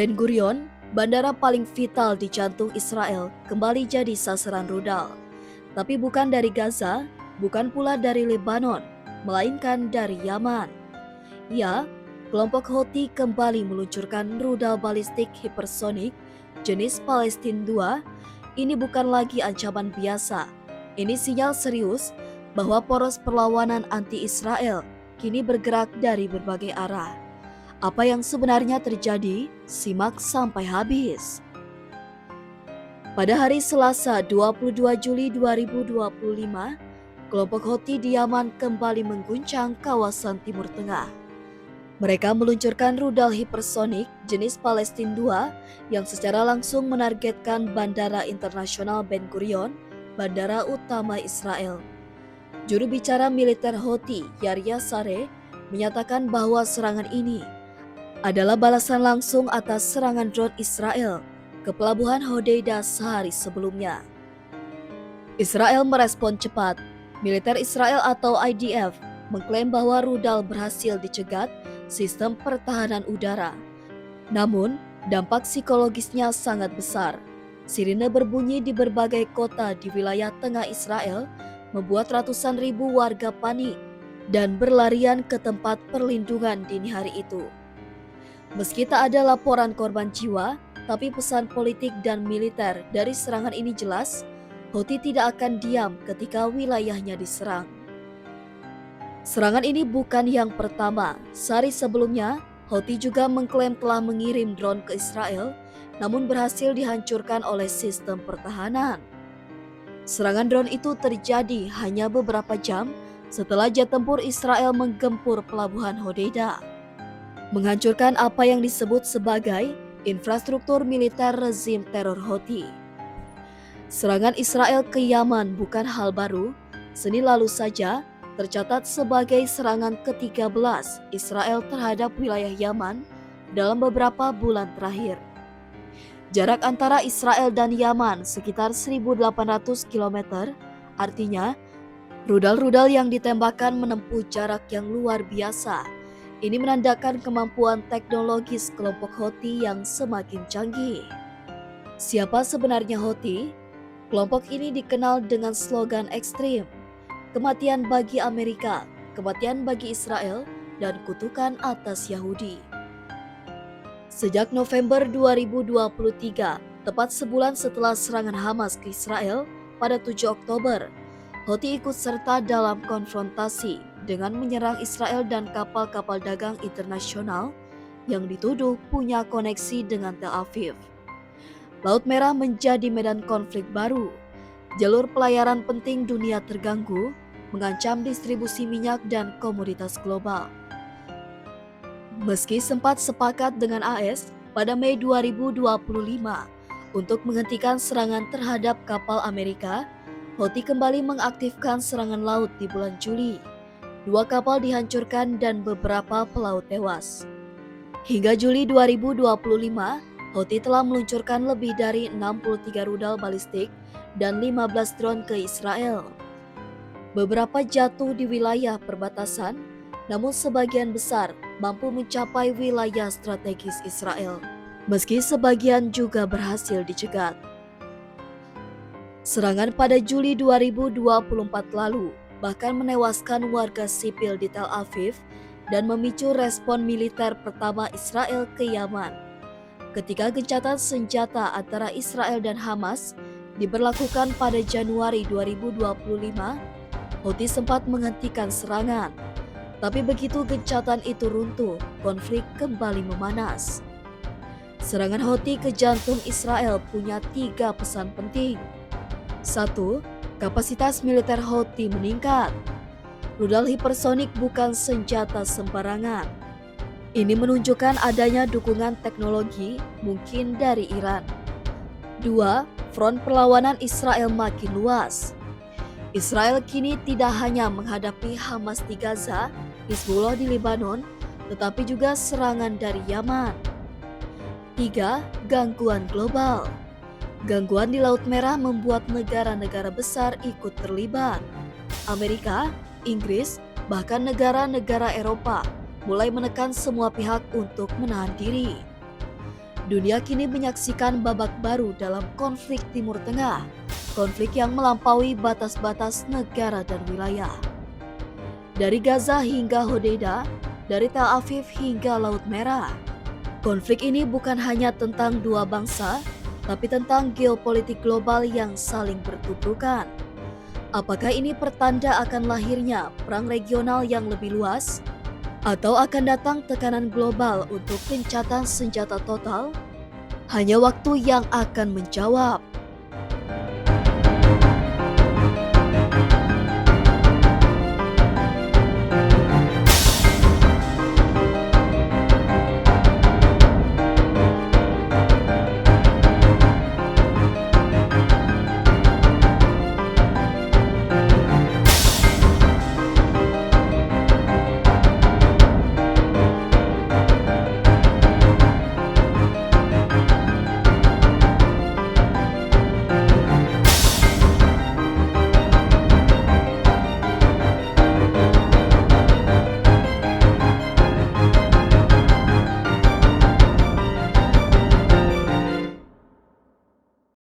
Ben Gurion, bandara paling vital di jantung Israel, kembali jadi sasaran rudal. Tapi bukan dari Gaza, bukan pula dari Lebanon, melainkan dari Yaman. Ya, kelompok Houthi kembali meluncurkan rudal balistik hipersonik jenis Palestine 2. Ini bukan lagi ancaman biasa. Ini sinyal serius bahwa poros perlawanan anti-Israel kini bergerak dari berbagai arah. Apa yang sebenarnya terjadi? Simak sampai habis. Pada hari Selasa 22 Juli 2025, kelompok Houthi di Yaman kembali mengguncang kawasan Timur Tengah. Mereka meluncurkan rudal hipersonik jenis Palestine 2 yang secara langsung menargetkan Bandara Internasional Ben Gurion, bandara utama Israel. Juru bicara militer Houthi, Yahya Saree, menyatakan bahwa serangan ini adalah balasan langsung atas serangan drone Israel ke pelabuhan Hodeidah sehari sebelumnya. Israel merespon cepat. Militer Israel atau IDF mengklaim bahwa rudal berhasil dicegat sistem pertahanan udara. Namun, dampak psikologisnya sangat besar. Sirine berbunyi di berbagai kota di wilayah tengah Israel, membuat ratusan ribu warga panik dan berlarian ke tempat perlindungan dini hari itu. Meski tak ada laporan korban jiwa, tapi pesan politik dan militer dari serangan ini jelas, Houthi tidak akan diam ketika wilayahnya diserang. Serangan ini bukan yang pertama. Sehari sebelumnya, Houthi juga mengklaim telah mengirim drone ke Israel, namun berhasil dihancurkan oleh sistem pertahanan. Serangan drone itu terjadi hanya beberapa jam setelah jet tempur Israel menggempur pelabuhan Hodeidah, menghancurkan apa yang disebut sebagai infrastruktur militer rezim teror Houthi. Serangan Israel ke Yaman bukan hal baru. Senin lalu saja tercatat sebagai serangan ke-13 Israel terhadap wilayah Yaman dalam beberapa bulan terakhir. Jarak antara Israel dan Yaman sekitar 1.800 km, artinya rudal-rudal yang ditembakkan menempuh jarak yang luar biasa. Ini menandakan kemampuan teknologis kelompok Houthi yang semakin canggih. Siapa sebenarnya Houthi? Kelompok ini dikenal dengan slogan ekstrim, kematian bagi Amerika, kematian bagi Israel, dan kutukan atas Yahudi. Sejak November 2023, tepat sebulan setelah serangan Hamas ke Israel pada 7 Oktober, Houthi ikut serta dalam konfrontasi dengan menyerang Israel dan kapal-kapal dagang internasional yang dituduh punya koneksi dengan Tel Aviv. Laut Merah menjadi medan konflik baru. Jalur pelayaran penting dunia terganggu, mengancam distribusi minyak dan komoditas global. Meski sempat sepakat dengan AS pada Mei 2025 untuk menghentikan serangan terhadap kapal Amerika, Houthi kembali mengaktifkan serangan laut di bulan Juli. 2 kapal dihancurkan dan beberapa pelaut tewas. Hingga Juli 2025, Houthi telah meluncurkan lebih dari 63 rudal balistik dan 15 drone ke Israel. Beberapa jatuh di wilayah perbatasan, namun sebagian besar mampu mencapai wilayah strategis Israel, meski sebagian juga berhasil dicegat. Serangan pada Juli 2024 lalu bahkan menewaskan warga sipil di Tel Aviv dan memicu respon militer pertama Israel ke Yaman. Ketika gencatan senjata antara Israel dan Hamas diberlakukan pada Januari 2025, Houthi sempat menghentikan serangan. Tapi begitu gencatan itu runtuh, konflik kembali memanas. Serangan Houthi ke jantung Israel punya 3 pesan penting. 1. Kapasitas militer Houthi meningkat. Rudal hipersonik bukan senjata sembarangan. Ini menunjukkan adanya dukungan teknologi mungkin dari Iran. 2. Front perlawanan Israel makin luas. Israel kini tidak hanya menghadapi Hamas di Gaza, Hizbullah di Lebanon, tetapi juga serangan dari Yaman. 3. Gangguan global. Gangguan di Laut Merah membuat negara-negara besar ikut terlibat. Amerika, Inggris, bahkan negara-negara Eropa mulai menekan semua pihak untuk menahan diri. Dunia kini menyaksikan babak baru dalam konflik Timur Tengah, konflik yang melampaui batas-batas negara dan wilayah. Dari Gaza hingga Hodeida, dari Tel Aviv hingga Laut Merah, konflik ini bukan hanya tentang dua bangsa, tapi tentang geopolitik global yang saling bertubukan. Apakah ini pertanda akan lahirnya perang regional yang lebih luas? Atau akan datang tekanan global untuk gencatan senjata total? Hanya waktu yang akan menjawab.